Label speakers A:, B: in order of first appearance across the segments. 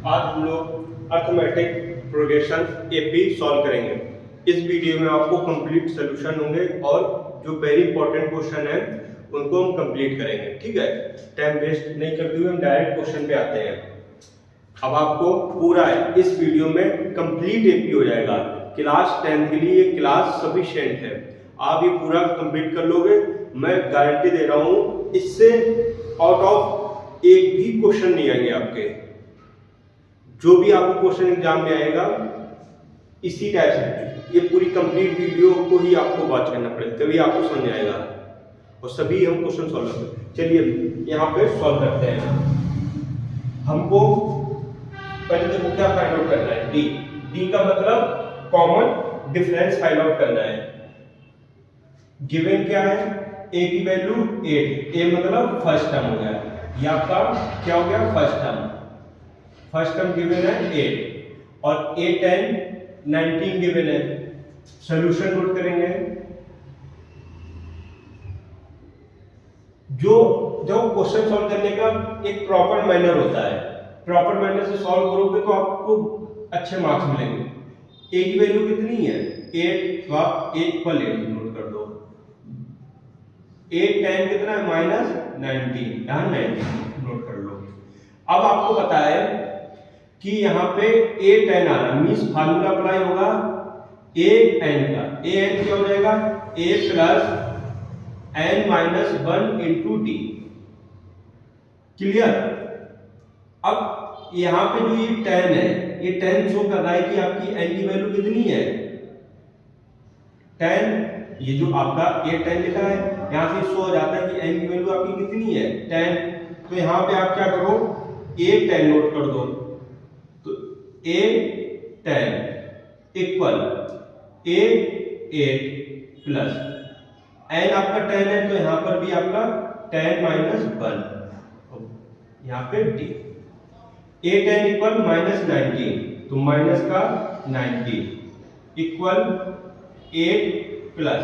A: आज हम लोग अर्थमेटिक प्रोग्रेशन एपी सॉल्व करेंगे। इस वीडियो में आपको कंप्लीट सोल्यूशन होंगे और जो वेरी इंपॉर्टेंट क्वेश्चन है उनको हम कंप्लीट करेंगे। ठीक है, टाइम वेस्ट नहीं करते हुए हम डायरेक्ट क्वेश्चन पे आते हैं। अब आपको पूरा इस वीडियो में कंप्लीट एपी हो जाएगा। क्लास 10 के लिए क्लास सफिशिएंट है। आप ये पूरा कंप्लीट कर लोगे, मैं गारंटी दे रहा हूँ इससे आउट ऑफ एक भी क्वेश्चन नहीं आएंगे आपके। जो भी आपको क्वेश्चन एग्जाम में आएगा इसी टाइप से, ये पूरी कंप्लीट वीडियो को ही आपको वॉच करना पड़ेगा, तभी आपको समझ आएगा और सभी हम क्वेश्चन सॉल्व करते हैं। चलिए यहाँ पे सॉल्व करते हैं। हमको पहले देखो क्या फाइंड आउट करना है। डी का मतलब कॉमन डिफरेंस फाइंड आउट करना है। गिवन क्या है, ए की वैल्यू 8, ए मतलब फर्स्ट टर्म हो गया, ये आपका क्या हो गया first term. First term given है 8 और 8 10 19 गिवन है। सॉल्यूशन नोट करेंगे। जो क्वेश्चन सॉल्व करने का एक प्रॉपर मैनर होता है, प्रॉपर मैनर से सॉल्व करोगे तो आपको अच्छे मार्क्स मिलेंगे। ए की वैल्यू कितनी है 8, तो आप 8 पर 8 नोट कर दो। 8 10 कितना है -19, यहाँ 19 नोट कर लो। अब आपको पता है कि यहाँ पे a tan आ रहा मीन्स फार्मूला अप्लाई होगा a n का। a n क्या हो जाएगा a plus n minus 1 into D. Clear. अब यहाँ पे जो ये tan है, ये tan शो कर रहा है कि आपकी n की वैल्यू कितनी है। tan ये जो आपका a tan लिखा है यहाँ से शो हो जाता है कि n की वैल्यू आपकी कितनी है tan। तो यहाँ पे आप क्या करो a tan नोट कर दो। a 10 equal a 8 plus n आपका 10 है तो यहां पर भी आपका 10 माइनस 1, यहाँ पे d। a 10 इक्वल -19 तो माइनस का 19 इक्वल 8 प्लस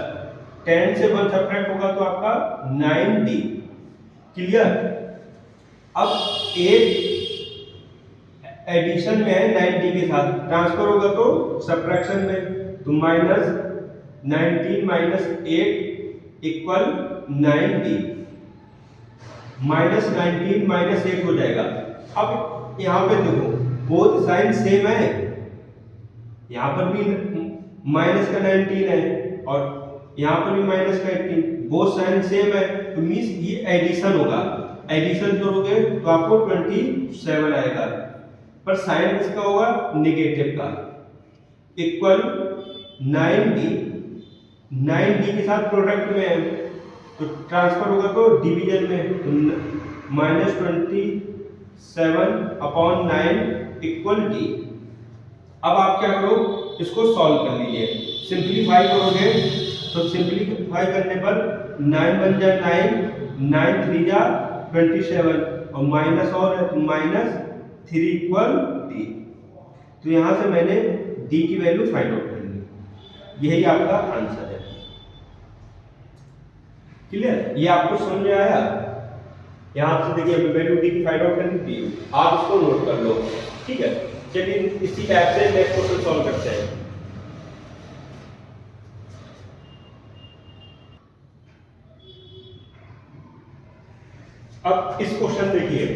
A: 10 से 1 सब्ट्रैक्ट होगा तो आपका 9d। क्लियर। अब 8 एडिशन में है 90 के साथ, ट्रांसफर होगा तो सब्ट्रैक्शन में, तो -19 माइनस 8 इक्वल 9d। -19 माइनस 8 हो जाएगा। अब यहाँ पे देखो बोथ साइन सेम है, यहाँ पर भी माइनस का 19 है और यहाँ पर भी माइनस का 18, बोथ साइन सेम है तो मींस ये एडिशन होगा। एडिशन करोगे तो आपको 27 आएगा, पर साइन किसका होगा नेगेटिव का। इक्वल 9d के साथ प्रोडक्ट में है तो ट्रांसफर होगा तो डिवीजन में, -27/9 इक्वल d। अब आप क्या करो इसको सॉल्व कर लीजिए। सिंप्लीफाई करोगे तो सिंप्लीफाई करने पर 9 1 जा 9, 9 3 जा 27 और माइनस और -3 इक्वल d। तो यहां से मैंने d की वैल्यू फाइंड आउट कर ली। यही आपका आंसर है। क्लियर। ये आपको समझ में आया। यहां से देखिए वैल्यू d की फाइंड आउट करनी थी, आप इसको नोट कर लो। ठीक है, चलिए इसी टाइप से नेक्स्ट क्वेश्चन सॉल्व करते हैं। अब इस क्वेश्चन देखिए,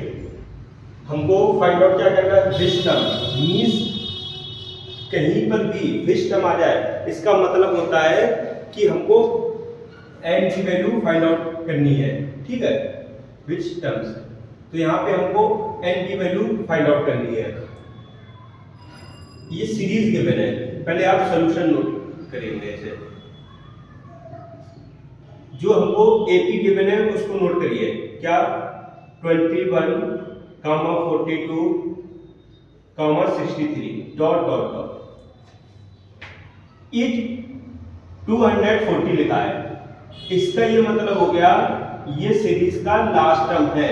A: हमको फाइंड आउट क्या करना है, विच टर्म। मींस कहीं पर भी विच टर्म आ जाए इसका मतलब होता है कि हमको n की वैल्यू फाइंड आउट करनी है। ठीक है, विच टर्म्स, तो यहाँ पे हमको n की वैल्यू फाइंड आउट करनी है। ये सीरीज गिवन है, पहले आप सॉल्यूशन नोट करेंगे इसे। जो हमको एपी गिवन है उसको नोट करिए। क्या 21, 42, 63 डॉट डॉट डॉट इज 240 लिखा है। इसका ये मतलब हो गया ये सीरीज का लास्ट टर्म है।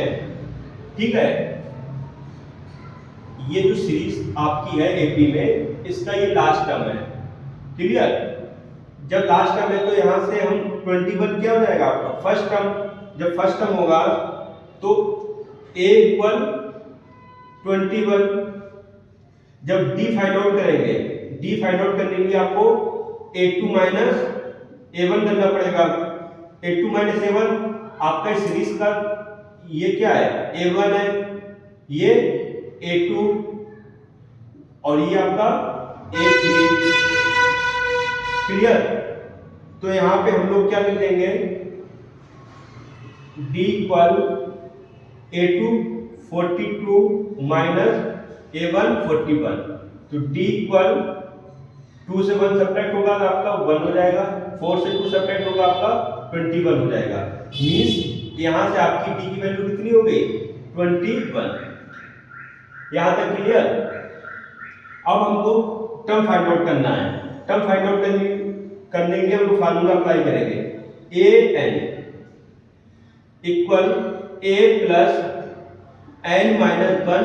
A: ठीक है, ये जो सीरीज आपकी है एपी में इसका ये लास्ट टर्म है। क्लियर। जब लास्ट टर्म है तो यहां से हम 21 क्या हो जाएगा आपका फर्स्ट टर्म। जब फर्स्ट टर्म होगा तो a इक्वल 21 जब डी फाइंड आउट करेंगे, डी फाइंड आउट करने के लिए आपको a2 माइनस a1 करना पड़ेगा। a2 माइनस a1 आपका सीरीज का ये क्या है, a1 है, ये a2 और ये आपका a3। क्लियर? तो यहां पे हम लोग क्या लिख देंगे, d equal a2 42 minus a1 41। तो d इक्वल 2 से 1 सब्ट्रैक्ट होगा तो आपका 1 हो जाएगा, 4 से 2 सब्ट्रैक्ट होगा आपका 21 हो जाएगा। मींस यहां से आपकी d की वैल्यू कितनी हो गई, 21। यहां तक क्लियर? अब हमको टर्म फाइंड आउट करना है। टर्म फाइंड आउट करने के लिए हम लोग फार्मूला अप्लाई करेंगे, an equal a plus n minus 1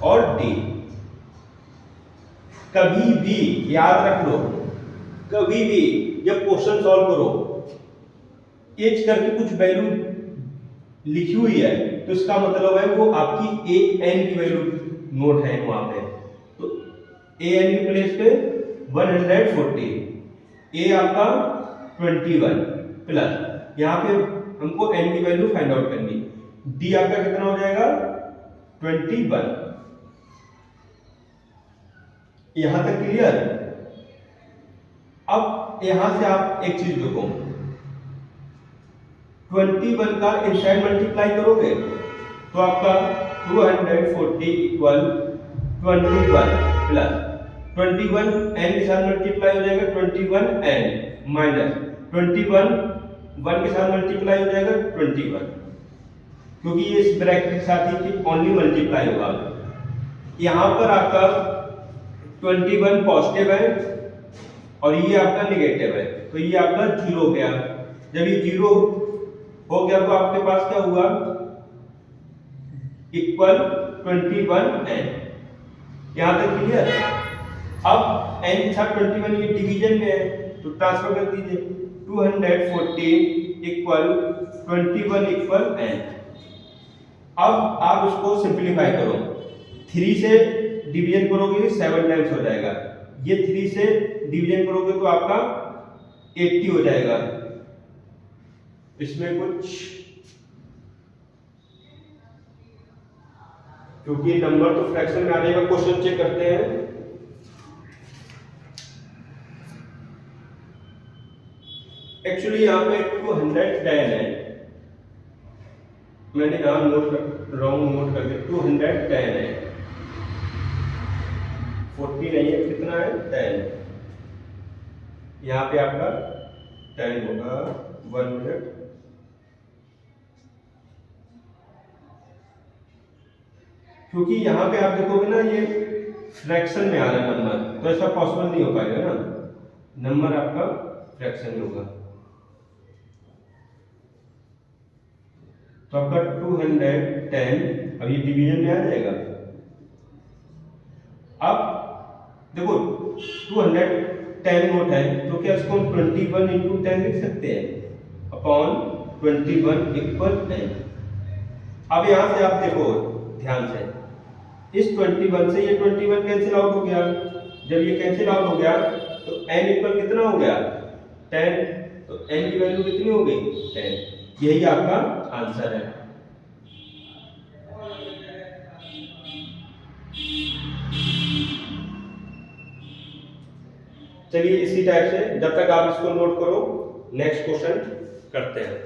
A: और d। कभी भी याद रख लो, कभी भी जब क्वेश्चन सॉल्व करो, एच करके कुछ वैल्यू लिखी हुई है तो इसका मतलब है वो आपकी a n की वैल्यू नोट है वहां पे। तो a n की प्लेस पे 140, a आपका 21 प्लस यहाँ पे हमको n की वैल्यू फाइंड आउट करनी, d आपका कितना हो जाएगा 21। यहां तक क्लियर? अब यहां से आप एक चीज देखो, 21 का इनसाइड मल्टीप्लाई करोगे तो आपका 240 इक्वल 21 प्लस 21 n के साथ मल्टीप्लाई हो जाएगा 21 n माइनस 21 1 के साथ मल्टीप्लाई हो जाएगा 21, क्योंकि ये इस ब्रैकेट के साथ ही ओनली मल्टीप्लाई होगा। यहां पर आपका 21 पॉजिटिव है और ये आपका नेगेटिव है, तो ये आपका 0 हो गया। जब ये 0 हो गया तो आपके पास क्या हुआ, इक्वल 21 n। यहां तक क्लियर? अब n के साथ 21 ये डिवीजन में है तो ट्रांसफर कर दीजिए, 240 इक्वल 21 इक्वल n। अब आप उसको सिंपलीफाई करो, 3 से डिवीजन करोगे 7 टाइम्स हो जाएगा, ये 3 से डिवीजन करोगे तो आपका 80 हो जाएगा। इसमें कुछ क्योंकि नंबर तो फ्रैक्शन में आने का क्वेश्चन चेक करते हैं। एक्चुअली यहाँ पे 210 है, मैंने यहाँ रॉन्ग नोट कर दिया, 210 है, 40 नहीं है, कितना है 10। यहाँ पे आपका 10 होगा, 1 मिनट। क्योंकि यहाँ पे आप देखोगे ना ये फ्रैक्शन में आ रहा है नंबर, तो ऐसा पॉसिबल नहीं हो पाएगा ना, नंबर आपका फ्रैक्शन में होगा। तो आपका 210 अब ये डिवीजन में आ जाएगा। अब देखो 210 नोट है तो क्या इसको हम 21 इंटू 10 लिख सकते हैं अपॉन 21 इक्वल 10। अब यहां से आप देखो ध्यान से, इस 21 से ये 21 कैंसिल आउट हो गया। जब ये कैंसिल आउट हो गया तो n इक्वल कितना हो गया 10, तो n की वैल्यू कितनी हो गई 10। यही आपका आंसर है। चलिए इसी टाइप से जब तक आप इसको नोट करो, नेक्स्ट क्वेश्चन करते हैं।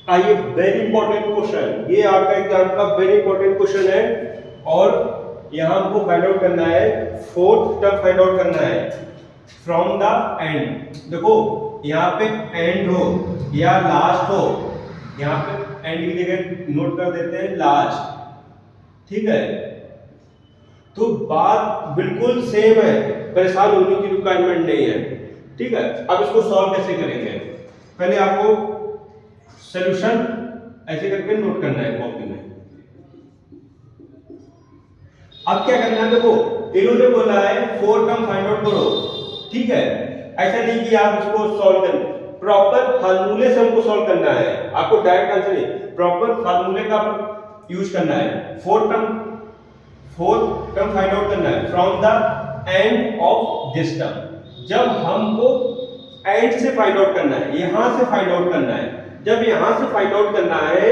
A: आइए वेरी इंपॉर्टेंट क्वेश्चन, ये आपका एग्जाम का वेरी इंपॉर्टेंट क्वेश्चन है और यहां हमको फाइंड आउट करना है, फोर्थ टर्म फाइंड आउट करना है फ्रॉम द एंड। देखो यहाँ पे एंड हो या लास्ट हो, यहाँ पे एंड की जगह नोट कर देते हैं लास्ट, ठीक है। तो बात बिल्कुल सेम है, परेशान होने की रिक्वायरमेंट नहीं है, ठीक है। अब इसको सॉल्व कैसे करेंगे, पहले आपको सॉल्यूशन ऐसे करके नोट करना है कॉपी में। अब क्या करना है, देखो इन्होंने बोला है 4 टर्म फाइंड आउट करो, ठीक है। ऐसा नहीं कि आप इसको सॉल्व करें, प्रॉपर फार्मूले से हमको सॉल्व करना है, आपको डायरेक्ट आंसर नहीं, प्रॉपर फार्मूले का यूज करना है, फोर्थ टर्म फाइंड आउट करना है from the end of this term. जब हमको एंड से फाइंड आउट करना है, यहां से फाइंड आउट करना है, जब यहां से फाइंड आउट करना है,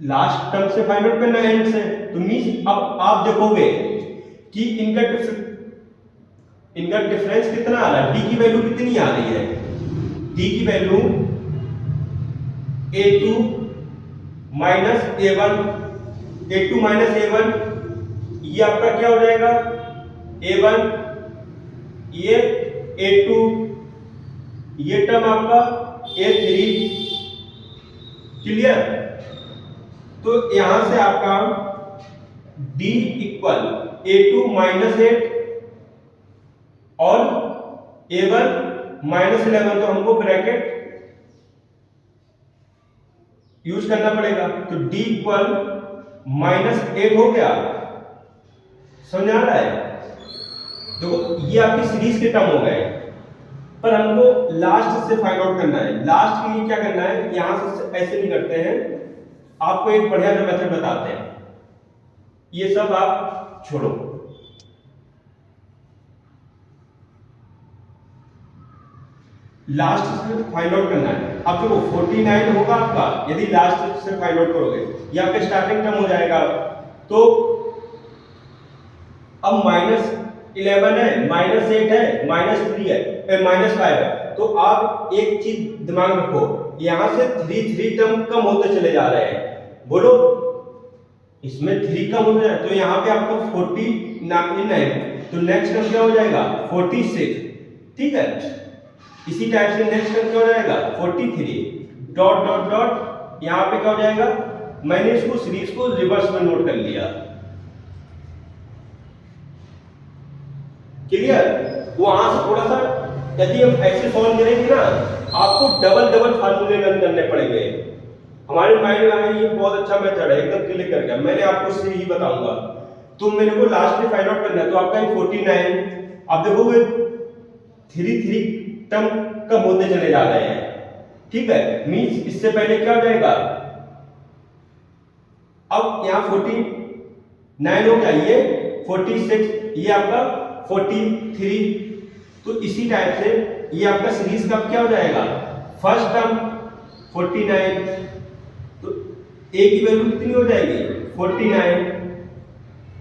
A: लास्ट टर्म से फाइंड आउट करना है एंड से, तो मींस अब आप देखोगे कि इनका डिफरेंस कितना आ रहा है, डी की वैल्यू कितनी आ रही है, डी की value a2 minus a1, a2 minus a1, ये आपका क्या हो जाएगा, a1, ये a2, ये टर्म आपका a3, क्लियर। तो यहां से आपका d इक्वल a2 माइनस 8 और a1 माइनस 11, तो हमको ब्रैकेट यूज करना पड़ेगा, तो d इक्वल माइनस 8 हो गया, समझ आ रहा है। देखो ये आपकी सीरीज के टर्म हो गए, पर हमको लास्ट से फाइंड आउट करना है। लास्ट के लिए क्या करना है, यहां से ऐसे नहीं करते हैं, आपको एक बढ़िया सा मेथड बताते हैं, ये सब आप छोड़ो। लास्ट से फाइंड आउट करना है। अब देखो 49 होगा आपका, यदि लास्ट से फाइंड आउट करोगे, ये आपका स्टार्टिंग टर्म हो जाएगा। तो अब माइनस 11 है, माइनस 8 है, माइनस 3 है, माइनस 5 है, तो आप एक चीज दिमाग में रखो, यहां से 3 टर्म कम होते चले जा रहे हैं, बोलो इसमें 3 कम हो जाए, तो यहाँ पे आपको 49 है, तो नेक्स्ट टर्म क्या हो जाएगा 46, ठीक है। इसी टाइप से नेक्स्ट टर्म क्या हो जाएगा 43, डॉट डॉट डॉट, यहाँ पे क्या हो जाएगा, मैंने इसको सीरीज को रिवर्स में नोट कर लिया, क्लियर। वहां से थोड़ा सा यदि हम ऐसे सॉल्व करेंगे ना, आपको डबल फार्मूले रन करने पड़ेंगे। हमारे माइंड में आया ये बहुत अच्छा मेथड है, एकदम क्लिक कर गया, मैंने आपको से ही बताऊंगा। तो मेरे को लास्ट में फाइंड आउट करना है, तो आपका 49, आप देखोगे 3 टर्म कम होते चले जा रहे हैं, ठीक है। मींस इससे पहले क्या हो जाएगा, अब यहाँ 49 हो गया, ये 46, ये आपका 43, तो इसी टाइप से ये आपका सीरीज का क्या हो जाएगा, फर्स्ट टर्म 49, तो a की वैल्यू कितनी हो जाएगी 49,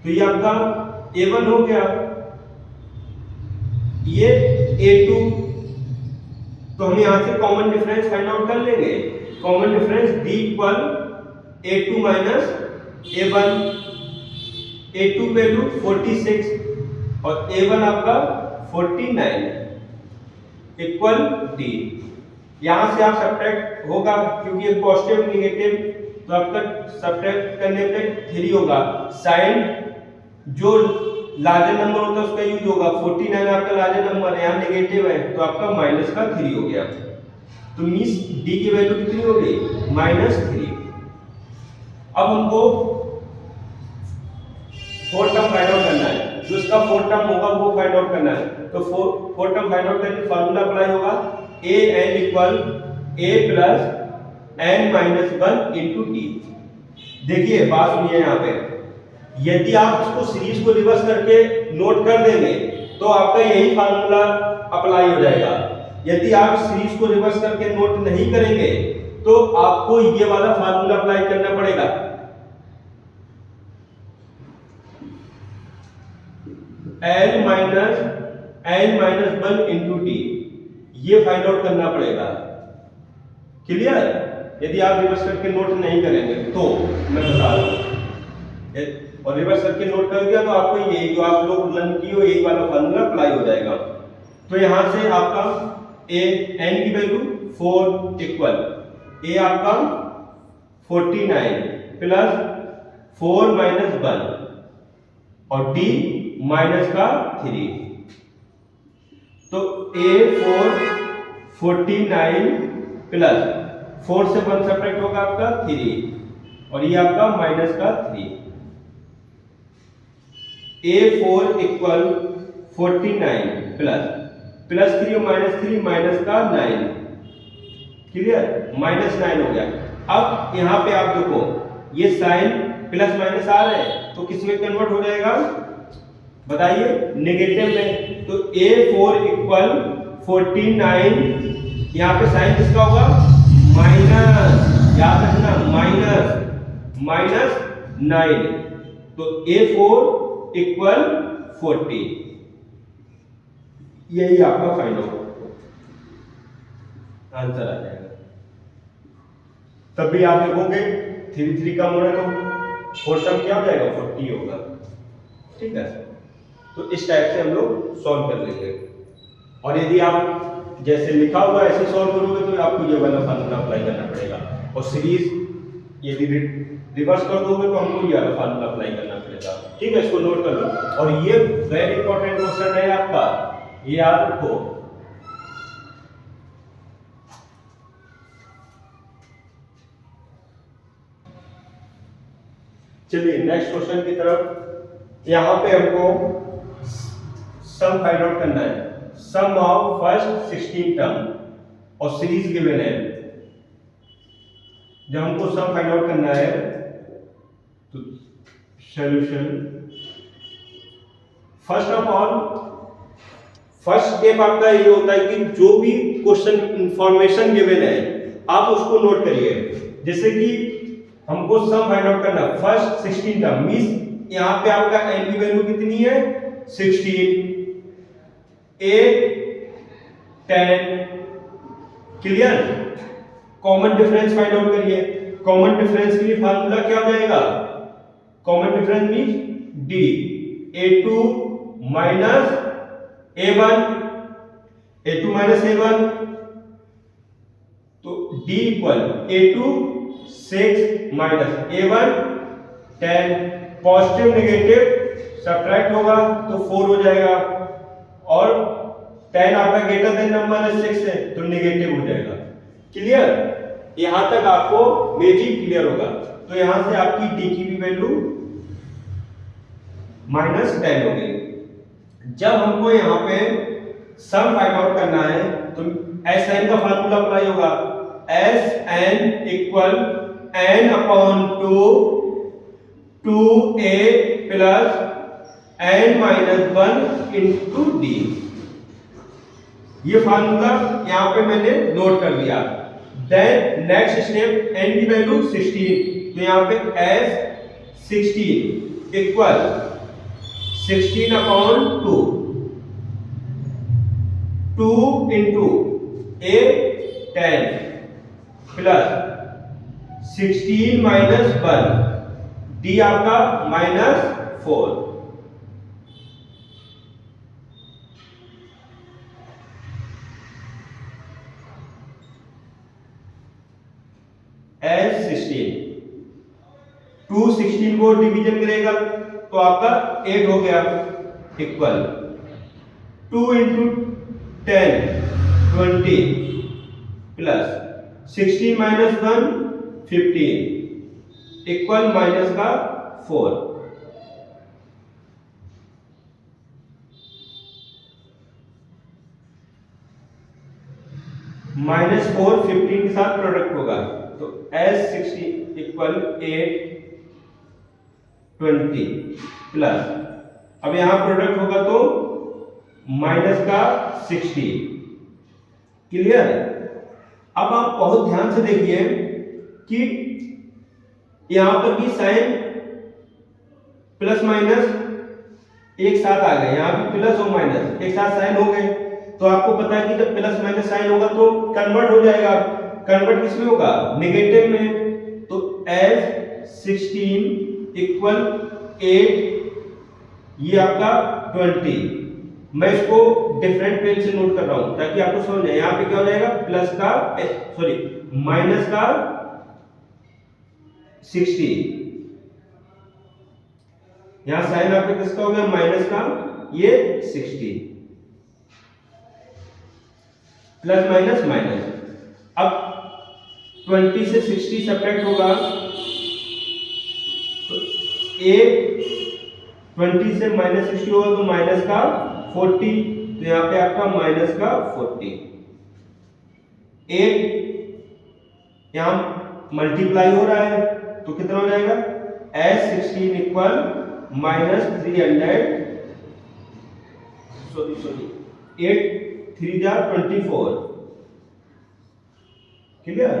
A: तो ये आपका a1 हो गया, ये a2, तो हम यहां से कॉमन डिफरेंस फाइंड आउट कर लेंगे। Common difference d equal a2 minus a1, a2 value 46 और a1 आपका 49 इक्वल d। यहां से आप सब्ट्रैक्ट होगा, क्योंकि ये पॉजिटिव नेगेटिव, तो आपका सब्ट्रैक्ट करने पे 3 होगा, साइन जो लार्जर नंबर होता है उसका यूज होगा, 49 आपका लार्जर नंबर है, यहाँ नेगेटिव है, तो आपका माइनस का 3 हो गया, तो मींस d की वैल्यू कितनी हो गई -3। अब हमको फोर्थ टर्म फाइंड आउट करना है, जो इसका फोर्थ टर्म होगा वो फाइंड आउट करना है। तो फोर्थ टर्म फाइंड आउट करने फार्मूला अप्लाई होगा, an equal a plus n minus 1 into T. देखिए बात सुनिए, यहाँ पे यदि आप इसको सीरीज को रिवर्स करके नोट कर देंगे तो आपका यही फार्मूला अप्लाई हो जाएगा। यदि आप सीरीज को रिवर्स करके नोट नहीं करेंगे तो आपको ये वाला फार्मूला अप्लाई करना पड़ेगा। n माइनस 1 इंटू टी, ये फाइंड आउट करना पड़ेगा, क्लियर। यदि आप रिवर्स करके नोट नहीं करेंगे तो मैं बता रहा हूं, और रिवर्स करके नोट कर दिया तो आपको यही जो आप लोग लर्न किए हो यही वाला फार्मूला अप्लाई हो जाएगा। तो यहां से आपका a n की वैल्यू 4 इक्वल a आपका 49 प्लस 4 माइनस 1 और d माइनस का 3, तो a 49 प्लस 4 से 1 सब्ट्रैक्ट होगा आपका 3 और ये आपका माइनस का 3, a4 इक्वल 49 प्लस 3 और -3 माइनस का 9, क्लियर, -9 हो गया। अब यहाँ पे आप देखो ये साइन प्लस माइनस आ रहा है तो किस में कन्वर्ट हो जाएगा बताइए, नेगेटिव में। तो A4 इक्वल 49, यहाँ पे साइन किसका होगा माइनस, याद रखना माइनस 9, तो A4 इक्वल 40, यही आपका फाइनल आंसर आ जाएगा। तब भी आप देखोगे 3 कम हो रहा है तो 4 सम क्या हो जाएगा 40 होगा, ठीक है। तो इस टाइप से हम लोग सॉल्व कर लेंगे, और यदि आप जैसे लिखा हुआ ऐसे सॉल्व करोगे तो आपको ये वाला फार्मूला अप्लाई करना पड़ेगा, और सीरीज यदि रिवर्स कर दोगे तो हमको ये वाला फार्मूला अप्लाई करना पड़ेगा, ठीक है। इसको नोट कर लो, और ये वेरी इंपॉर्टेंट क्वेश्चन है आपका, ये याद रखो। चलिए नेक्स्ट क्वेश्चन की तरफ। यहाँ पे हमको सम फाइंड आउट करना है, सम ऑफ फर्स्ट 16 टर्म, और सीरीज गिवन है। जब हमको सम फाइंड आउट करना है तो solution, first of all first step आपका ये होता है कि जो भी क्वेश्चन इंफॉर्मेशन गिवन है आप उसको नोट करिए। जैसे कि हमको सम फाइंड आउट करना है फर्स्ट 16 टर्म, मींस यहाँ पे आपका n की वैल्यू कितनी है 16, A 10, clear. Common difference find out करिए। कॉमन डिफरेंस के लिए फार्मूला क्या हो जाएगा, common difference means D, A2 minus A1, A2 minus A1, तो D equal A2 6 minus A1 10, positive negative subtract होगा तो 4 हो जाएगा, और 10 आपका ग्रेटर देन नंबर है 6 है तो नेगेटिव हो जाएगा, क्लियर। यहां तक आपको मैजिक क्लियर होगा। तो यहां से आपकी D की भी वैल्यू -10 हो गई। जब हमको यहाँ पे सम फाइंड आउट करना है तो Sn का फार्मूला अप्लाई होगा, Sn equal n upon 2a plus n minus 1 into D. ये फार्मूला यहाँ पे मैंने नोट कर दिया। देन नेक्स्ट स्टेप, n की वैल्यू 16, तो यहाँ पे s 16 equal 16 upon 2 into a 10 plus 16 minus 1, D आपका -4, S16, 2 16 को डिवीजन करेगा तो आपका 8 हो गया, equal 2 into 10 20 plus 16 minus 1 15 equal minus का 4। -4 15 के साथ प्रोडक्ट होगा तो S16 इक्वल 8 20 प्लस, अब यहां प्रोडक्ट होगा तो माइनस का 60, क्लियर। अब आप बहुत ध्यान से देखिए कि यहां पर भी साइन प्लस माइनस एक साथ आ गए, यहां भी प्लस और माइनस एक साथ साइन हो गए। तो आपको पता है कि जब प्लस माइनस साइन होगा तो कन्वर्ट हो जाएगा, कन्वर्ट किसमें होगा नेगेटिव में। तो S16 इक्वल 8, ये आपका 20। मैं इसको डिफरेंट पेन से नोट कर रहा हूं ताकि आपको समझ आए। यहां पे क्या हो जाएगा प्लस का सॉरी माइनस का 60, यहां साइन आपका किसका हो गया माइनस का, ये 60 प्लस माइनस माइनस। अब 20 से 60 सब्ट्रैक्ट होगा तो 20 से -60 होगा तो माइनस का 40, तो यहाँ पे आपका माइनस का 40। 8 यहाँ मल्टीप्लाई हो रहा है तो कितना हो जाएगा S16 इक्वल -300 सॉरी 8 3 जा 24। क्लियर,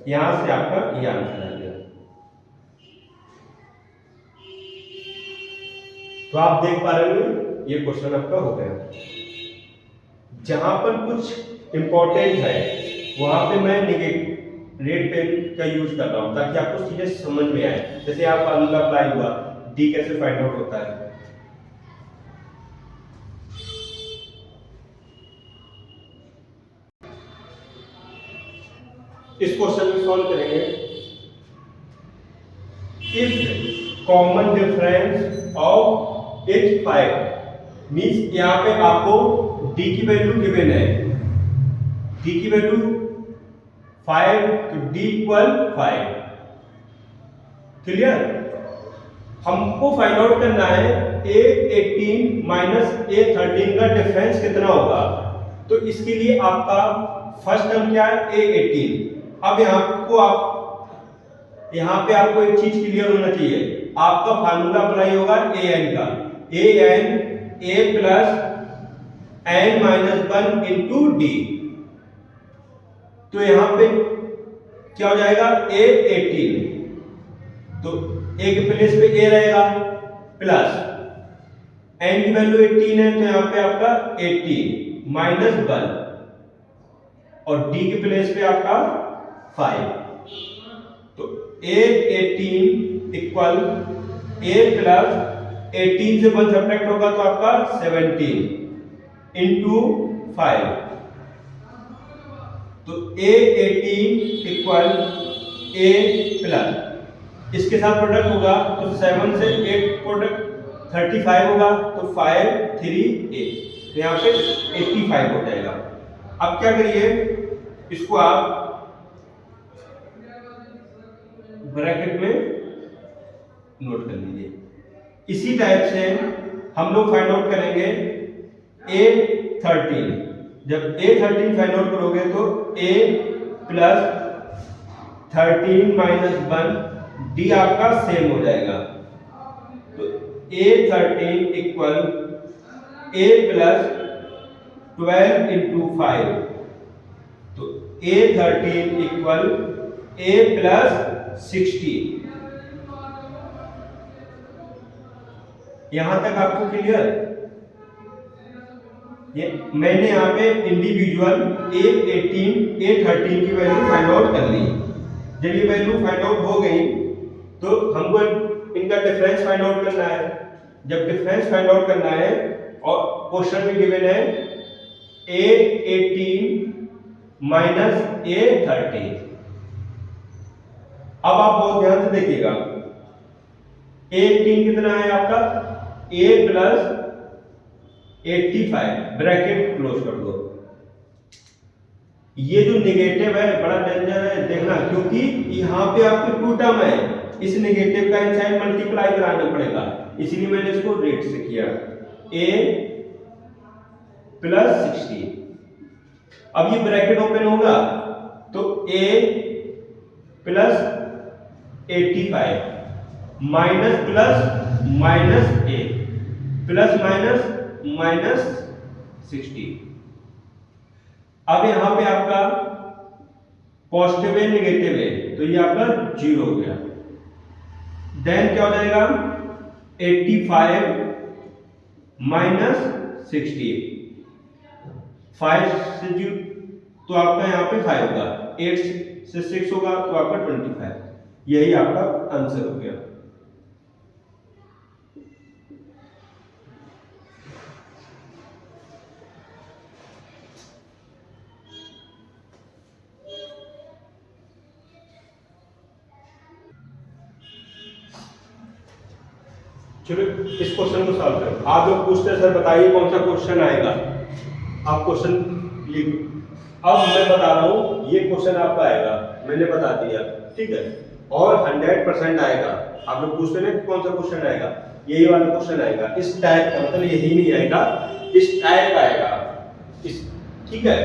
A: यहां से आपका ये आंसर आ गया। तो आप देख पा रहे हो ये क्वेश्चन आपका हो गया। जहां पर कुछ इंपॉर्टेंट है वहां पे मैं रेड पेन का यूज कर रहा हूं ताकि आपको चीजें समझ में आए। जैसे आप फार्मूला अप्लाई हुआ, डी कैसे फाइंड आउट होता है। इस क्वेश्चन में सॉल्व करेंगे। If common difference of H 5 means यहां पे आपको डी की वैल्यू गिवन है, डी की वैल्यू 5 तो डी इक्वल 5। क्लियर, हमको फाइंड आउट करना है A18 माइनस A13 का डिफरेंस कितना होगा। तो इसके लिए आपका फर्स्ट टर्म क्या है A18। अब यहां पे आपको एक चीज क्लियर होना चाहिए, आपका फार्मूला अप्लाई होगा an का, an a plus n minus 1 into D. तो यहां पे क्या हो जाएगा A18, तो a के प्लेस पे a रहेगा प्लस n की वैल्यू 18 है तो यहां पे आपका 18 माइनस 1 और d के प्लेस पे आपका 5। तो A18 इक्वल a प्लस 18 से 1 सब्ट्रैक्ट होगा तो आपका 17 इंटू 5। तो A18 इक्वल a प्लस इसके साथ प्रोडक्ट होगा तो 7 से 8 प्रोडक्ट 35 होगा तो 5 3 8 तो यहाँ पे 85 हो जाएगा। अब क्या करिए, इसको आप ब्रैकेट में नोट कर लीजिए। इसी टाइप से हम लोग फाइंड आउट करेंगे A13। जब A13 फाइंड आउट करोगे तो a प्लस 13 माइनस 1 डी आपका सेम हो जाएगा। तो A13 equal a plus 12 into 5। तो A13 इक्वल a प्लस 60। यहां तक आपको क्लियर? ये मैंने यहाँ पे इंडिविजुअल A18 A13 की वैल्यू फाइंड आउट कर ली। जब ये वैल्यू फाइंड आउट हो गई तो हमको इनका डिफरेंस फाइंड आउट करना है। जब डिफरेंस फाइंड आउट करना है और क्वेश्चन में गिवन है A18 माइनस A13। अब आप बहुत ध्यान से देखिएगा, A18 कितना है आपका a प्लस 85 ब्रैकेट क्लोज कर दो। ये जो नेगेटिव है बड़ा डेंजर है, देखना, क्योंकि यहां पे आपके टू टर्म है, इस नेगेटिव का इनसाइड मल्टीप्लाई कराना पड़ेगा, इसलिए मैंने इसको रेट से किया a प्लस 60। अब ये ब्रैकेट ओपन होगा तो a plus 85 minus plus minus a plus minus minus 60। अब यहां पे आपका पॉजिटिव है नेगेटिव है तो ये आपका 0 हो गया। देन क्या हो जाएगा 85 माइनस 60, 5 से 0 तो आपका यहाँ पे 5 होगा, 8 से 6 होगा तो आपका 25। यही आपका आंसर हो गया। चलो इस क्वेश्चन को सॉल्व करो। आप लोग पूछते हैं सर बताइए कौन सा क्वेश्चन आएगा, आप क्वेश्चन लिखो। अब मैं बता रहा हूँ ये क्वेश्चन आपका आएगा, मैंने बता दिया, ठीक है, और 100% आएगा। आप लोग पूछते हैं कौन सा क्वेश्चन आएगा, यही वाला क्वेश्चन आएगा, इस टाइप का, मतलब यही नहीं आएगा, इस टाइप का आएगा, ठीक है।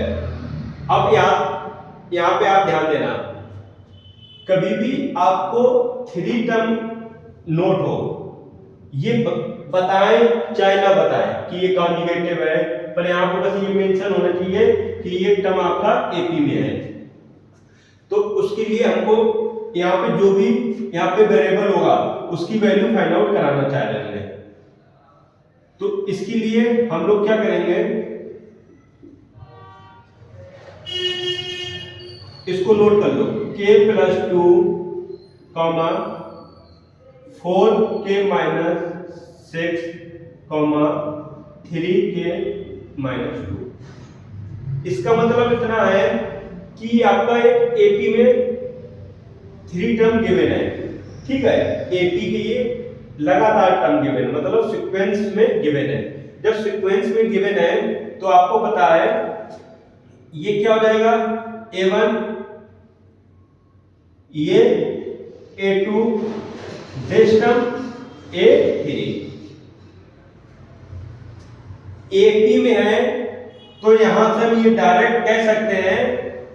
A: अब यहाँ पे आप ध्यान देना, कभी भी आपको 3 टर्म नोट हो, ये बताएं चाहे ना बताएं कि ये कॉन्जुगेटिव है, पर यहाँ पे बस ये मेंशन होना चाहिए कि ये टर्म आपका एपी में है। तो उसके लिए हमको यहाँ पे जो भी यहाँ पे वेरिएबल होगा उसकी वैल्यू फाइंड आउट कराना चाह रहे हैं। तो इसके लिए हम लोग क्या करेंगे, इसको नोट कर लो, k plus 2 comma 4k minus 6 comma 3k minus 2। इसका मतलब इतना है कि आपका एक एपी में 3 टर्म गिवन है, ठीक है। एपी के ये लगातार टर्म गिवन, मतलब सीक्वेंस में गिवन है। जब सीक्वेंस में गिवन है तो आपको पता है ये क्या हो जाएगा, a1 ये a2 this term a3। AP में है तो यहां से हम ये डायरेक्ट कह सकते हैं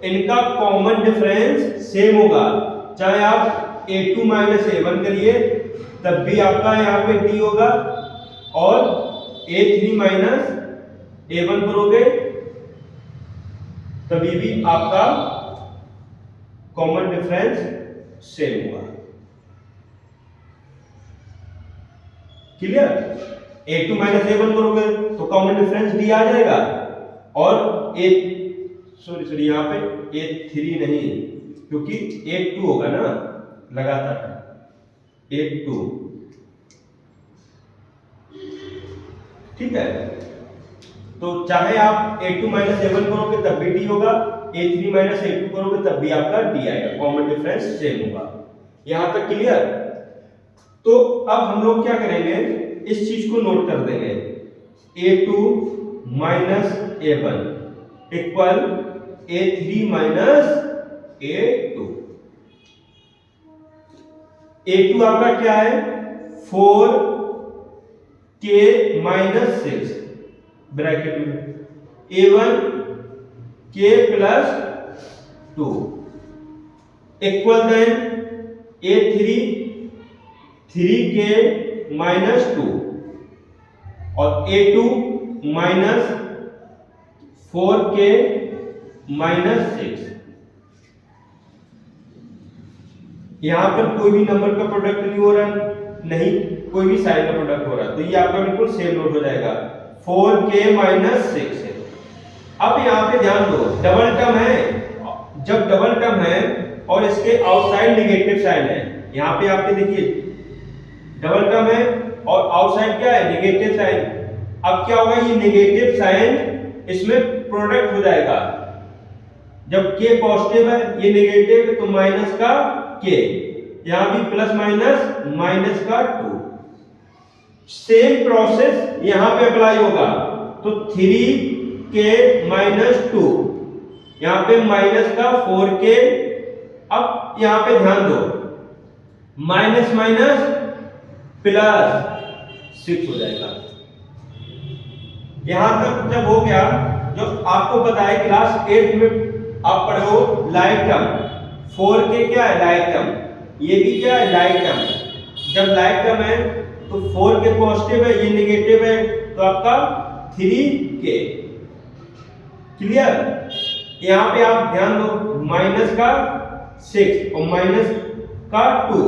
A: इनका कॉमन डिफरेंस सेम होगा, चाहे आप a2 माइनस a1 करिए तब भी आपका यहाँ पे d होगा, और a3 माइनस a1 करोगे तभी भी आपका कॉमन डिफरेंस सेम होगा। क्लियर? a2 माइनस a1 करोगे तो कॉमन डिफरेंस d आ जाएगा, और सॉरी यहाँ पे a3 नहीं, क्योंकि a2 होगा ना लगातार, a2, ठीक है। तो चाहे आप a2 माइनस a1 करोगे तब भी d होगा, a3 माइनस a2 करोगे तब भी आपका d आएगा, कॉमन डिफरेंस सेम होगा। यहां तक क्लियर? तो अब हम लोग क्या करेंगे, इस चीज को नोट कर देंगे, a2 minus a1 equal a3 minus a2। a2 आपका क्या है, 4k माइनस 6 ब्रैकेट में, a1 k plus 2 equal then a3 3k minus 2 और a2 माइनस 4k माइनस 6। यहां पर कोई भी नंबर का प्रोडक्ट नहीं हो रहा, नहीं कोई भी साइन का प्रोडक्ट हो रहा, तो ये आपका बिल्कुल सेम नोट हो जाएगा, 4k माइनस 6 है। अब यहाँ पे ध्यान दो, डबल टर्म है, जब डबल टर्म है और इसके आउटसाइड नेगेटिव साइन है, यहाँ पे आपके देखिए डबल टर्म है और आउटसाइड क्या है, नेगेटिव साइन। अब क्या होगा, ये नेगेटिव साइन इसमें प्रोडक्ट हो जाएगा, जब k पॉजिटिव है ये नेगेटिव है तो माइनस का k, यहां भी प्लस माइनस माइनस का 2। सेम प्रोसेस यहां पे अप्लाई होगा, तो 3k माइनस 2, यहां पे माइनस का 4k। अब यहां पे ध्यान दो, माइनस माइनस प्लस 6 हो जाएगा। यहां तक जब हो गया, जो आपको पता है क्लास 8 में आप पढ़े हो लाइक टर्म, 4k क्या है, लाइक टर्म, ये भी क्या है, लाइक टर्म। जब लाइक टर्म है तो 4k पॉजिटिव है, ये नेगेटिव है, तो आपका 3k। क्लियर? यहां पे आप ध्यान दो, माइनस का 6 और माइनस का 2,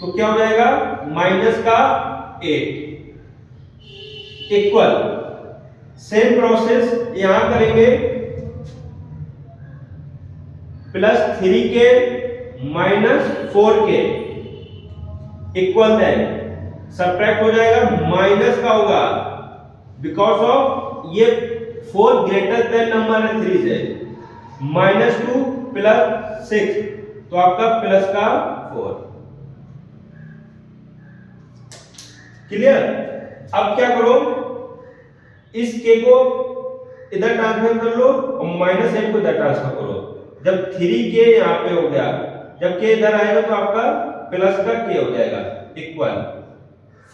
A: तो क्या हो जाएगा, माइनस का 8 इक्वल। सेम प्रोसेस यहां करेंगे, plus 3k minus 4k equal then subtract हो जाएगा, माइनस का होगा बिकॉज ऑफ ये 4 ग्रेटर देन नंबर है 3 से, माइनस 2 प्लस 6 तो आपका प्लस का 4। क्लियर? अब क्या करो, इस k को इधर ट्रांसफर कर लो और माइनस 8 को इधर ट्रांसफर करो। जब 3k यहाँ पे हो गया, जब k इधर आएगा तो आपका प्लस का k हो जाएगा इक्वल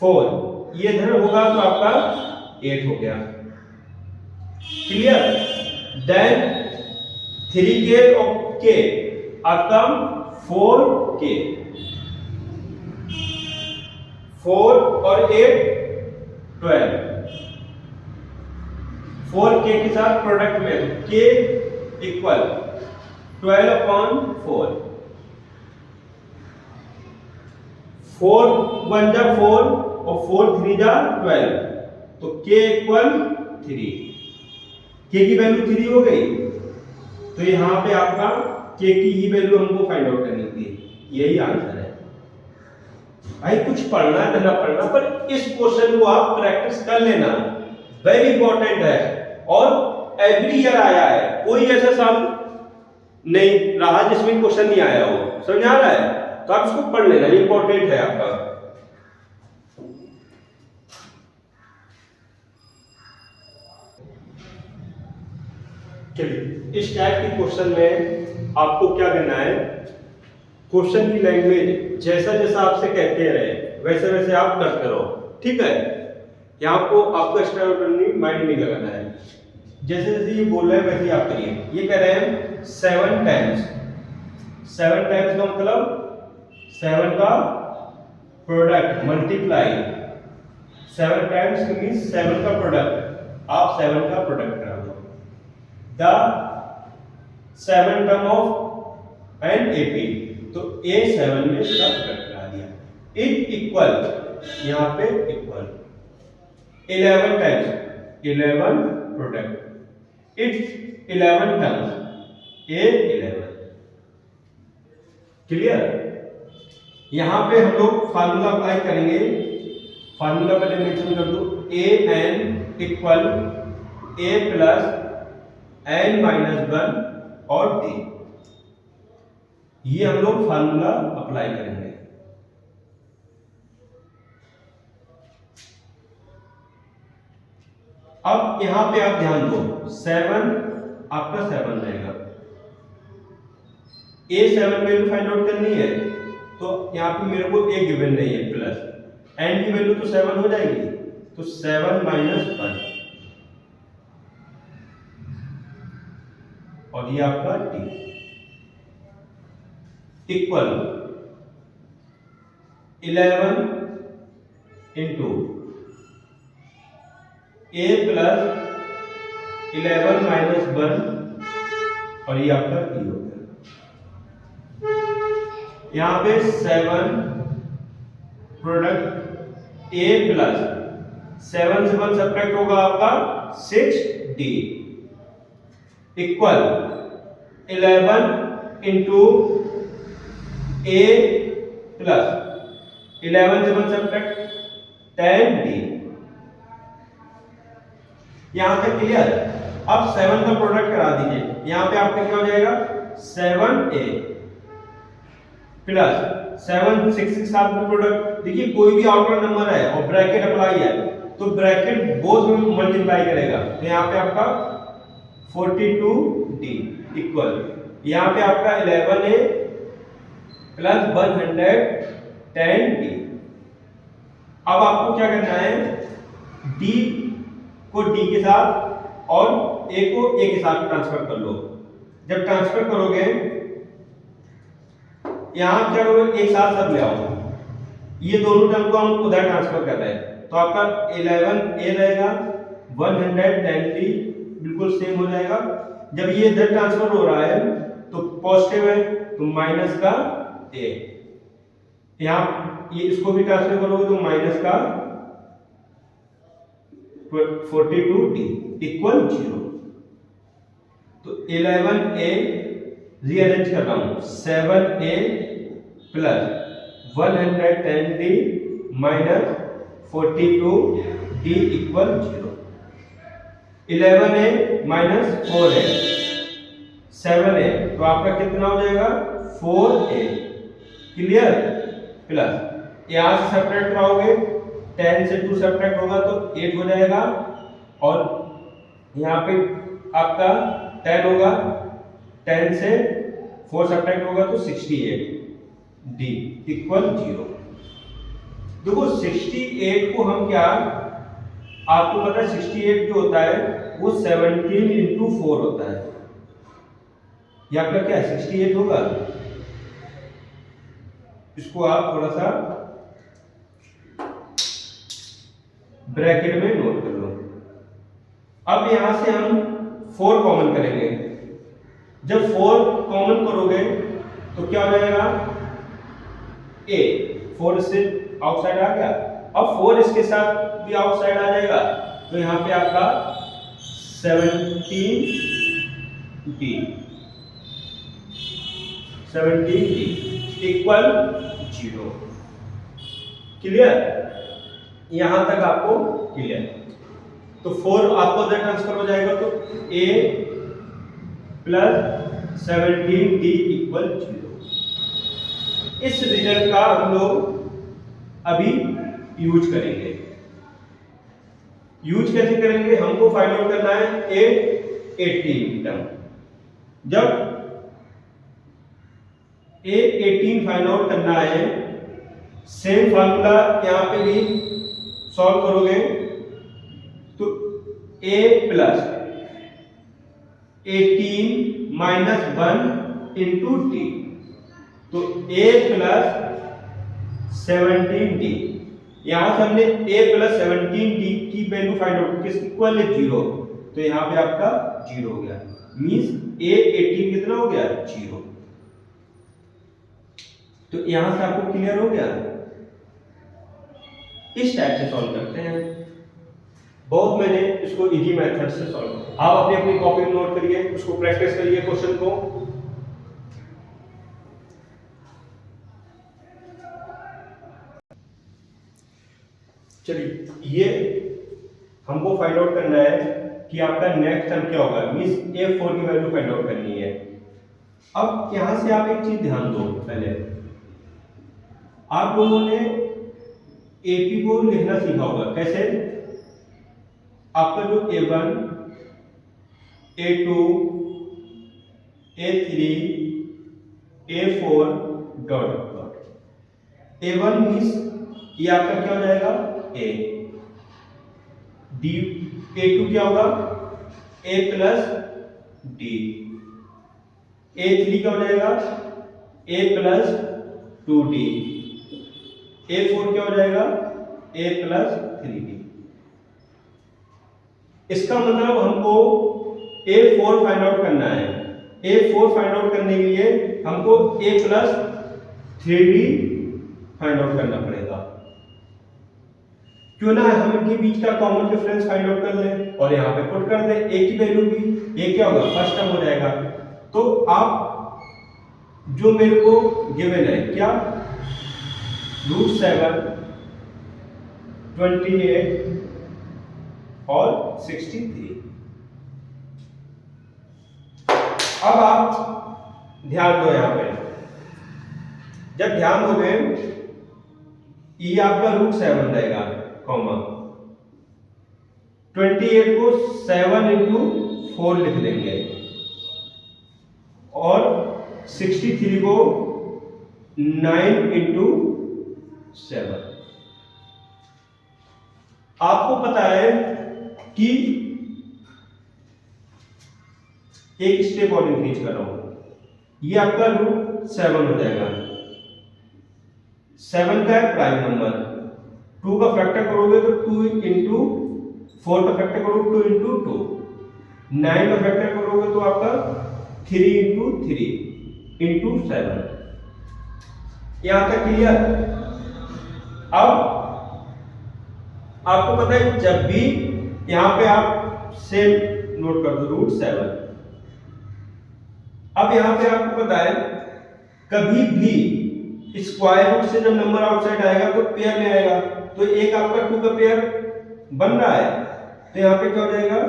A: 4, ये इधर होगा तो आपका 8 हो गया। क्लियर? देन 3k और k आपका 4k, 4 और 8 12, 4k के साथ प्रोडक्ट में k इक्वल 12/4, 4 1 जा 4 और 4 3 जा 12, तो k इक्वल 3, k की वैल्यू 3 हो गई। तो यहाँ पे आपका k की ही वैल्यू हमको फाइंड आउट करनी थी, यही आंसर है। भाई कुछ पढ़ना है ना पढ़ना, पर इस क्वेश्चन को आप प्रैक्टिस कर लेना, वेरी इंपॉर्टेंट है और एवरी ईयर आया है, कोई ऐसा साल नहीं रहा जिसमें क्वेश्चन नहीं आया हो, समझ आ रहा है? तो आप इसको पढ़ लेना, इंपॉर्टेंट है आपका। चलिए, इस टाइप के क्वेश्चन में आपको क्या करना है, क्वेश्चन की लैंग्वेज जैसा जैसा आपसे कहते रहे वैसे वैसे आप करते रहो, ठीक है? यहाँ को आपको एक्स्ट्रा माइंड नहीं लगाना है, जैसे जैसे ये बोल रहे हैं वैसे आप करिए। ये कह रहे हैं 7 टाइम्स, 7 टाइम्स का मतलब 7 का प्रोडक्ट मल्टीप्लाई, 7 टाइम्स मींस 7 का प्रोडक्ट, आप 7 का प्रोडक्ट करा दो। The 7 term of an AP, तो ए 7 में इसका प्रोडक्ट करा दिया। इट इक्वल, यहाँ पे equal 11 times, 11 product, it's 11 terms, A 11, clear? यहां पे हम लोग फार्मूला अप्लाई करेंगे, फार्मूला पहले मेंशन कर दो, A N equal A plus N minus 1 और डी, ये हम लोग फार्मूला अप्लाई करेंगे। अब यहां पे आप ध्यान दो, 7 आपका 7 रहेगा, ए 7 वैल्यू फाइंड आउट करनी है, तो यहां पे मेरे को ए गिवन नहीं है, प्लस एन की वैल्यू तो 7 हो जाएगी, तो 7 माइनस 1 और ये आपका टी इक्वल 11 इंटू ए प्लस 11 माइनस 1 और ये आपका टी हो गया। यहां पे 7 प्रोडक्ट ए प्लस 7 से 1 सब्ट्रैक्ट होगा आपका 6d इक्वल 11 इंटू ए प्लस 11 से 1 सब्ट्रैक्ट 10d, यहां तक क्लियर? अब 7 का प्रोडक्ट करा दीजिए, यहां पे आपका क्या हो जाएगा 7a प्लस 7 6 के साथ में प्रोडक्ट, देखिए कोई भी आउटर नंबर है और ब्रैकेट अप्लाई है तो ब्रैकेट बोथ में मल्टीप्लाई करेगा, तो यहां पे आपका 42d इक्वल, यहां पे आपका 11a प्लस 110d। अब आपको क्या करना है, d को d के साथ और a को a के साथ ट्रांसफर कर लो। जब ट्रांसफर करोगे यहां क्या करोगे, एक साथ सब ले आओ, ये दोनों टर्म को हम उधर ट्रांसफर कर रहे हैं, तो आपका 11a रहेगा, 110d बिल्कुल सेम हो जाएगा। जब ये इधर ट्रांसफर हो रहा है तो पॉजिटिव है तो माइनस का a, यहां ये इसको भी ट्रांसफर करोगे तो माइनस का 42d इक्वल 0। तो 11a रीअरेंज कर रहा हूं, 7a plus 110d minus 42d equal 0। 11a minus 4a 7a, तो आपका कितना हो जाएगा 4a, क्लियर? प्लस यहां से सब्ट्रैक्ट कराओगे, 10 से 2 सब्ट्रैक्ट होगा तो 8 हो जाएगा, और यहाँ पे आपका 10 होगा, 10 से 4 सब्ट्रैक्ट होगा तो 68d इक्वल 0। देखो 68 को हम क्या, आपको पता है 68 जो होता है वो 17 इंटू 4 होता है, ये आपका क्या 68 होगा, इसको आप थोड़ा सा ब्रैकेट में नोट कर लो। अब यहां से हम 4 कॉमन करेंगे। जब 4 कॉमन करोगे तो क्या हो जाएगा, ए 4 से आउटसाइड आ गया। अब 4 इसके साथ भी आउटसाइड आ जाएगा, तो यहां पे आपका 17D इक्वल 0। क्लियर, यहां तक आपको क्लियर। तो 4 आपको उधर ट्रांसफर हो जाएगा, तो a प्लस 17D इक्वल 0। इस रिजल्ट का हम लोग अभी यूज करेंगे। यूज कैसे करेंगे, हमको फाइंड आउट करना है A18 टर्म। जब A18 फाइंड आउट करना है, सेम फार्मूला यहां पे भी सॉल्व करोगे, तो A plus 18 minus 1 into D, तो A प्लस 17D। यहां से हमने A प्लस 17D की वैल्यू फाइंड आउट किस इक्वल है 0, तो यहां पे आपका 0 हो गया। मींस A18 कितना हो गया 0। तो यहां से आपको क्लियर हो गया। इस टाइप से सॉल्व करते हैं। बहुत मैंने इसको इजी मेथड से सॉल्व। आप अपनी अपनी कॉपी में नोट करिए, उसको प्रैक्टिस करिए क्वेश्चन को। चलिए, ये हमको फाइंड आउट करना है कि आपका नेक्स्ट टर्म क्या होगा। मींस A4 की वैल्यू फाइंड आउट करनी है। अब यहां से आप एक चीज ध्यान दो, पहले आप लोगों ने AP को लिखना सीखा होगा। कैसे, आपका जो A1 A2 A3 A4 dot dot. A1 means ये आपका क्या हो जाएगा A, D A2 क्या होगा A प्लस D, A3 क्या हो जाएगा A प्लस 2D, A4 क्या हो जाएगा A प्लस 3D। इसका मतलब हमको A4 फाइंड आउट करना है। A4 फाइंड आउट करने के लिए हमको A plus 3D find out करना पड़ेगा। क्यों ना हम इनके बीच का कॉमन डिफरेंस फाइंड आउट कर लें और यहाँ पे पुट कर दें। A की वैल्यू भी A क्या होगा फर्स्ट टर्म हो जाएगा। तो आप जो मेरे को गिवन है क्या, √7 28 और 63। अब आप ध्यान दो, यहां पे जब ध्यान दोगे ये आपका √7 रहेगा, कॉमा 28 को 7 इंटू 4 लिख लेंगे और 63 को 9 इंटू 7। आपको पता है कि एक स्टेप और इंक्रीज कर रहा हूं, ये आपका √7 हो जाएगा। 7 का है प्राइम नंबर, 2 का फैक्टर करोगे तो 2 इंटू 4 का फैक्टर करोगे 2 इंटू 2, 9 का फैक्टर करोगे तो आपका 3 इंटू 3 इंटू 7। यहां तक क्लियर। अब आपको पता है जब भी यहां पे आप सेम नोट कर दो √7। अब यहां पे आपको पता है कभी भी स्क्वायर रूट से जब नंबर आउटसाइड आएगा तो पेयर में आएगा। तो एक आपका 2 का पेयर बन रहा है, तो यहां पे क्या हो जाएगा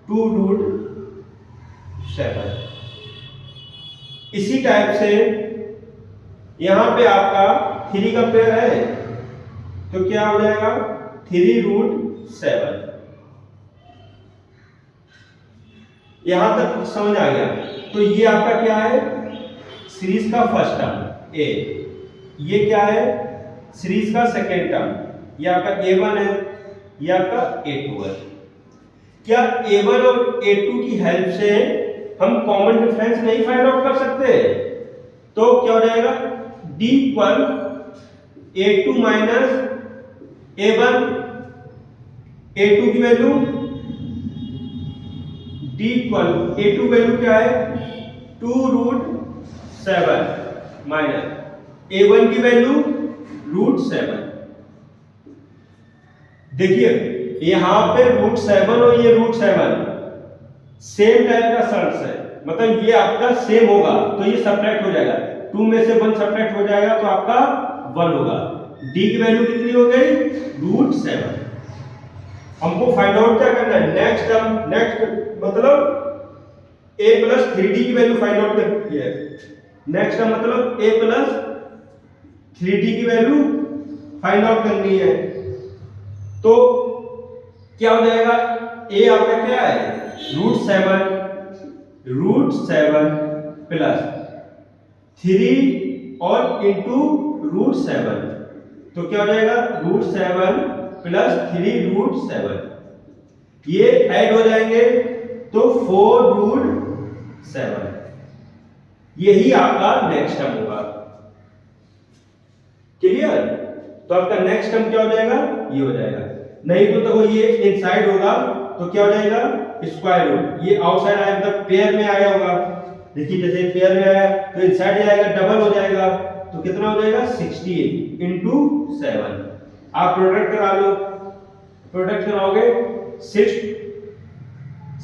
A: 2√7। इसी टाइप से यहां पे आपका 3 का पेयर है, तो क्या हो जाएगा 3√7। यहां तक समझ आ गया। तो ये आपका क्या है सीरीज का फर्स्ट टर्म A, ये क्या है सीरीज का सेकेंड टर्म, ये आपका A1 है, ये आपका A2 है। क्या A1 और A2 की हेल्प से हम कॉमन डिफरेंस नहीं फाइंड आउट कर सकते? तो क्या हो जाएगा D D equal A2 minus A1, A2 की value D equal A2 value क्या है 2√7 माइनस A1 की वैल्यू √7। देखिए यहां पे √7 और ये √7 सेम टाइप का सर्च है, मतलब ये आपका सेम होगा तो ये सब्ट्रैक्ट हो जाएगा, 2 में से 1 सब्ट्रैक्ट हो जाएगा तो आपका 1 होगा। डी की वैल्यू कितनी हो गई √7। हमको फाइंड आउट क्या करना है, नेक्स्ट टर्म, नेक्स्ट मतलब a प्लस 3d की वैल्यू फाइंड आउट करनी है। नेक्स्ट टर्म मतलब a प्लस 3d की वैल्यू फाइंड आउट करनी है। तो क्या हो जाएगा, a आपका क्या है √7 प्लस 3 और इंटू √7, तो क्या हो जाएगा √7 प्लस 3√7, ये ऐड हो जाएंगे तो 4√7, यही आपका नेक्स्ट टर्म होगा। क्लियर? तो आपका नेक्स्ट टर्म क्या हो जाएगा, ये हो जाएगा। नहीं तो देखो ये इनसाइड होगा तो क्या हो जाएगा स्क्वायर रूट, ये आउटसाइड आया मतलब पेयर में आया होगा। देखिए जैसे पेयर में आया तो इनसाइड जाएगा डबल हो जाएगा, तो कितना हो जाएगा 16 इंटू 7। आप प्रोडक्ट करा लो, प्रोडक्ट कराओगे 6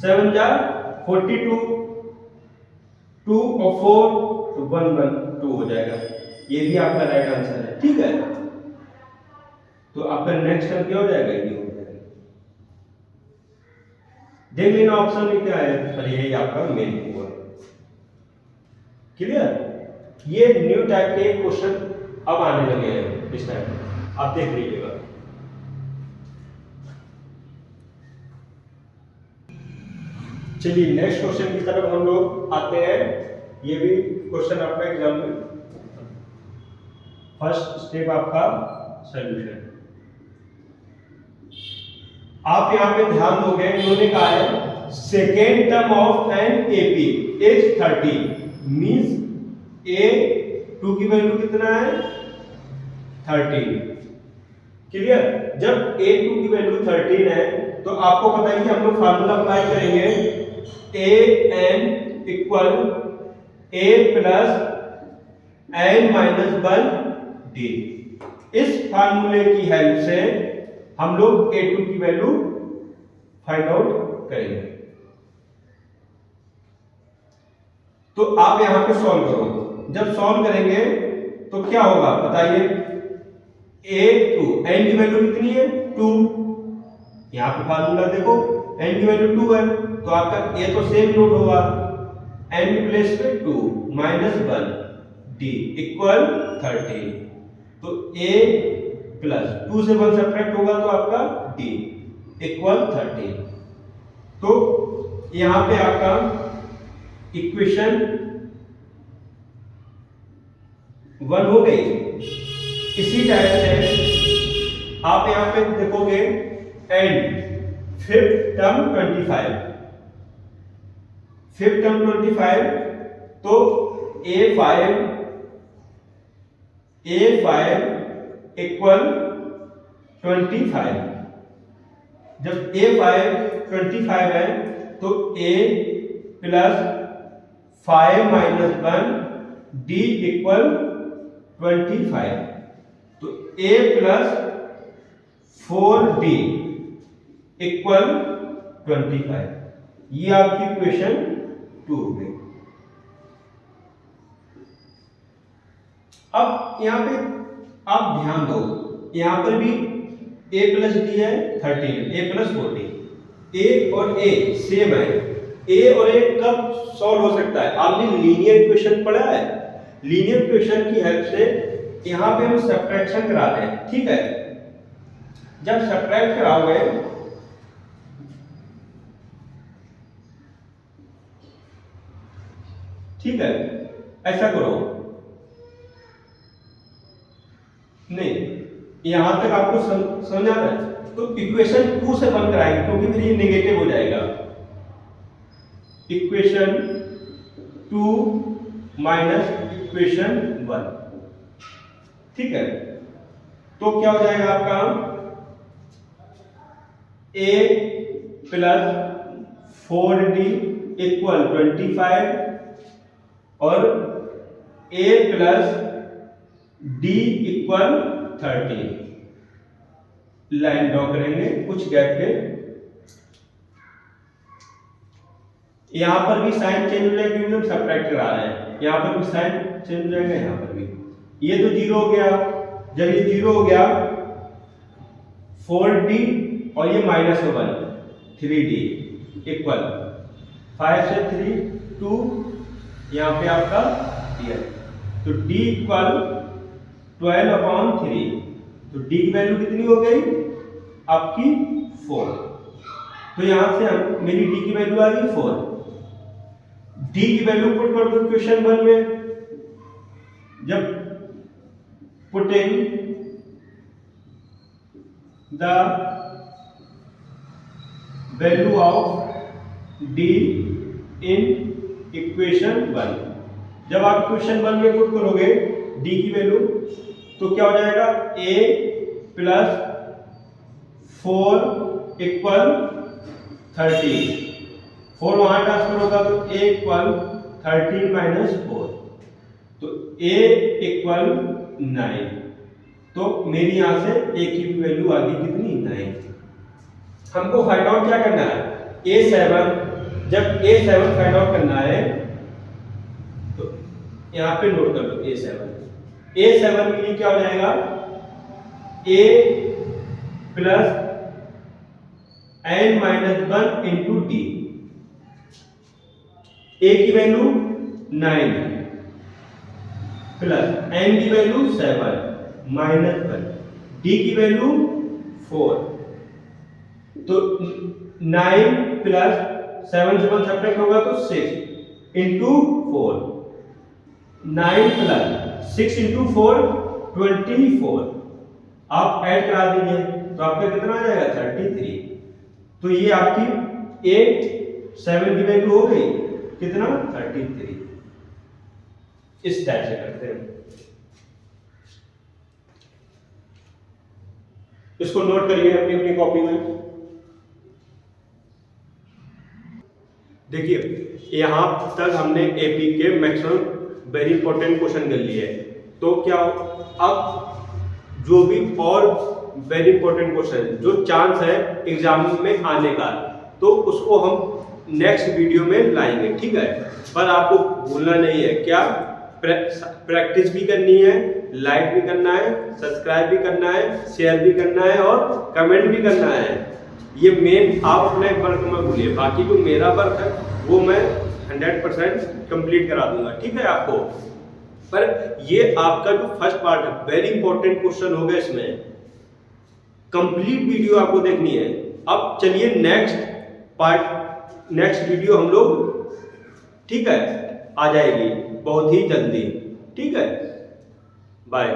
A: 7 जा 42, 2 और 4 तो 1 1 2 हो जाएगा। ये भी आपका राइट आंसर है। ठीक है, तो आपका नेक्स्ट टर्म क्या हो जाएगा, ये हो जाएगा। देख लेना ऑप्शन में क्या है, पर यही आपका मेन हुआ। क्लियर? ये न्यू टाइप के क्वेश्चन अब आने लगे हैं इस टाइप, आप देख लीजिएगा। चलिए नेक्स्ट क्वेश्चन की तरफ हम लोग आते हैं। ये भी क्वेश्चन आपका एग्जाम में फर्स्ट स्टेप आपका सॉल्यूशन। आप यहां पे ध्यान दोगे, इन्होंने कहा है second term of an AP is 30, means A2 की वैल्यू कितना है 13। क्लियर? जब A2 की वैल्यू 13 है तो आपको पता है कि हम लोग फार्मूला अप्लाई करेंगे an equal a plus n minus 1 d। इस फार्मूले की हेल्प से हम लोग A2 की वैल्यू फाइंड आउट करेंगे। तो आप यहां पे सॉल्व करो, जब सॉल्व करेंगे तो क्या होगा बताइए, A2 n की वैल्यू कितनी है 2, यहां पे फार्मूला देखो n की वैल्यू 2 है तो आपका a तो सेम नोट होगा, n की प्लेस पे 2 माइनस 1 d इक्वल 13। तो a प्लस 2 से 1 सब्ट्रैक्ट होगा तो आपका d इक्वल 13। तो यहां पे आपका इक्वेशन 1 हो गई। इसी टाइप से आप यहां पे देखोगे and fifth term 25, fifth term 25, तो A5 इक्वल 25। जब A5 25 है तो A plus 5 minus 1 D equal 25, तो A प्लस 4D इक्वल 25, ये आपकी इक्वेशन 2 हो गई। अब यहां पे आप ध्यान दो, यहां पर भी a प्लस डी है 13, a प्लस 14, a और a सेम है। a और a कब सॉल्व हो सकता है, आपने लीनियर इक्वेशन पढ़ा है, लीनियर इक्वेशन की हेल्प से यहां पे हम सब्ट्रैक्शन कराते हैं। ठीक है, जब सब्ट्रैक्ट कराओगे ठीक है, ऐसा करो, नहीं यहां तक आपको समझ आ रहा है, तो इक्वेशन 2 से बन कराएंगे क्योंकि फिर ये नेगेटिव हो जाएगा। इक्वेशन 2 माइनस इक्वेशन 1, ठीक है, तो क्या हो जाएगा आपका a प्लस 4d इक्वल 25 और a plus d equal 30। Line draw करेंगे कुछ गैप पे, यहां पर भी साइन चेंज हो जाएगा क्योंकि हम सबट्रैक्ट करा रहे हैं, यहां पर भी साइन चेंज हो जाएगा, यहां पर भी। ये तो जीरो हो गया, जब ये जीरो हो गया 4d और ये माइनस हो 1 3d इक्वल 5 से 3 2, यहाँ पे आपका दिया, तो d इक्वल 12/3, तो d की वैल्यू कितनी हो गई आपकी 4। तो यहां से हम मेरी d की वैल्यू आ गई 4। d की वैल्यू पुट कर दो क्वेश्चन 1 में, जब putting the value of d in equation 1, जब आप इक्वेशन 1 में पुट करोगे d की वैल्यू, तो क्या हो जाएगा a प्लस 4 इक्वल 30, 4 वहां ट्रांसफर होगा तो a इक्वल 13 माइनस 4, तो a इक्वल 9। तो मेरी यहां से a की वैल्यू आ गई कितनी 9। हमको फाइंड आउट क्या करना है a7, जब a7 फाइंड आउट करना है तो यहां पे नोट कर लो a7 के लिए क्या हो जाएगा a plus n minus 1 into d, a की वैल्यू 9 प्लस n की वैल्यू 7 माइनस 1, d की वैल्यू 4, तो 9 प्लस 7 से 1 सब्ट्रैक्ट होगा तो 6 इंटू 4, 9 प्लस 6 इंटू 4 24, आप ऐड करा दीजिए तो आपका कितना आ जाएगा 33। तो ये आपकी a7 की वैल्यू हो गई कितना 33। इस टाइप से करते हैं, इसको नोट करिए अपनी अपनी कॉपी में। देखिए यहां तक हमने एपी के मैक्सिमम वेरी इंपॉर्टेंट क्वेश्चन कर लिए, तो क्या अब जो भी और वेरी इंपॉर्टेंट क्वेश्चन जो चांस है एग्जाम में आने का, तो उसको हम नेक्स्ट वीडियो में लाएंगे, ठीक है। पर आपको भूलना नहीं है, क्या प्रैक्टिस भी करनी है, लाइक भी करना है, सब्सक्राइब भी करना है, शेयर भी करना है और कमेंट भी करना है। ये मेन आप अपने वर्क में भूलिए, बाकी जो मेरा वर्क है वो मैं 100% कंप्लीट करा दूंगा, ठीक है आपको। पर ये आपका जो फर्स्ट पार्ट है वेरी इंपॉर्टेंट क्वेश्चन होगा, इसमें कंप्लीट वीडियो आपको देखनी है। अब चलिए नेक्स्ट पार्ट, नेक्स्ट वीडियो हम लोग, ठीक है, आ जाएगी बहुत ही जल्दी, ठीक है। बाय।